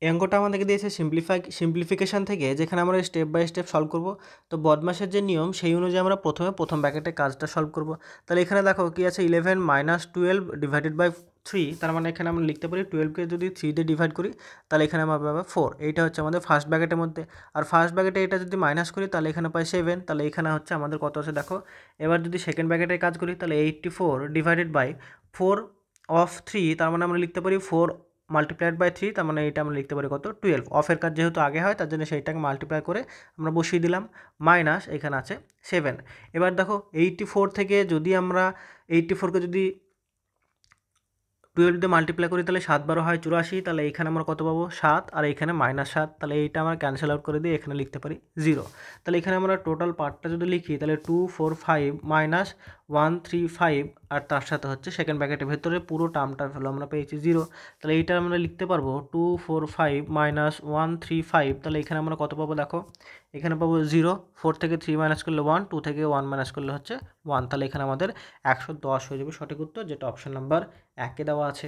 এই অঙ্কটা আমাদেরকে দিয়েছে সিম্পলিফিকেশন থেকে, যেখানে আমরা স্টেপ বাই স্টেপ সলভ করব। তো বদমাশের যে নিয়ম সেই অনুযায়ী আমরা প্রথমে প্রথম ব্র্যাকেটে কাজটা সলভ করব। তাহলে এখানে দেখো কি আছে, 11 মাইনাস 12 ডিভাইডেড বাই 3, তার মানে এখানে আমরা লিখতে পারি 12কে যদি 3 দিয়ে ডিভাইড করি তাহলে এখানে আমরা পাবো 4। এইটা হচ্ছে আমাদের ফার্স্ট ব্র্যাকেটের মধ্যে। আর ফার্স্ট ব্র্যাকেটে এটা যদি মাইনাস করি তাহলে এখানে পাই 7, তাহলে এখানে হচ্ছে আমাদের কত আছে দেখো। এবার যদি সেকেন্ড ব্র্যাকেটে কাজ করি তাহলে 84 ডিভাইডেড বাই 4 অফ 3, তার মানে আমরা লিখতে পারি 4 মাল্টিপ্লাইড বাই 3, তার মানে এটা আমরা লিখতে পারি কত 12। অফের কাজ যেহেতু আগে হয় তার জন্য সেইটাকে মাল্টিপ্লাই করে আমরা বসিয়ে দিলাম, মাইনাস এখানে আছে 7। এবার দেখো 84 থেকে যদি আমরা 84কে যদি 12 দিয়ে মাল্টিপ্লাই করি তাহলে 7 12 হয় 84, তাহলে এখানে আমরা কত পাবো 7, আর এখানে -7, তাহলে এইটা আমরা ক্যান্সেল আউট করে দিয়ে এখানে লিখতে পারি 0। তাহলে এখানে আমরা টোটাল পার্টটা যদি লিখি তাহলে 2 4 5 মাইনাস 1 3 5, আর তার সাথে হচ্ছে সেকেন্ড ব্র্যাকেটের ভেতরে পুরো টার্মটার ভ্যালু আমরা পেয়েছি 0। তাহলে এইটা আমরা লিখতে পারবো 2 4 5 মাইনাস 1 3 5, তাহলে এখানে আমরা কত পাবো দেখো, এখানে পাবো 0। 4 থেকে 3 মাইনাস করলে 1, 2 থেকে 1 মাইনাস করলে হচ্ছে 1, তাহলে এখানে আমাদের 110 হয়ে যাবে সঠিক উত্তর, যেটা অপশন নাম্বার 1 দেওয়া আছে।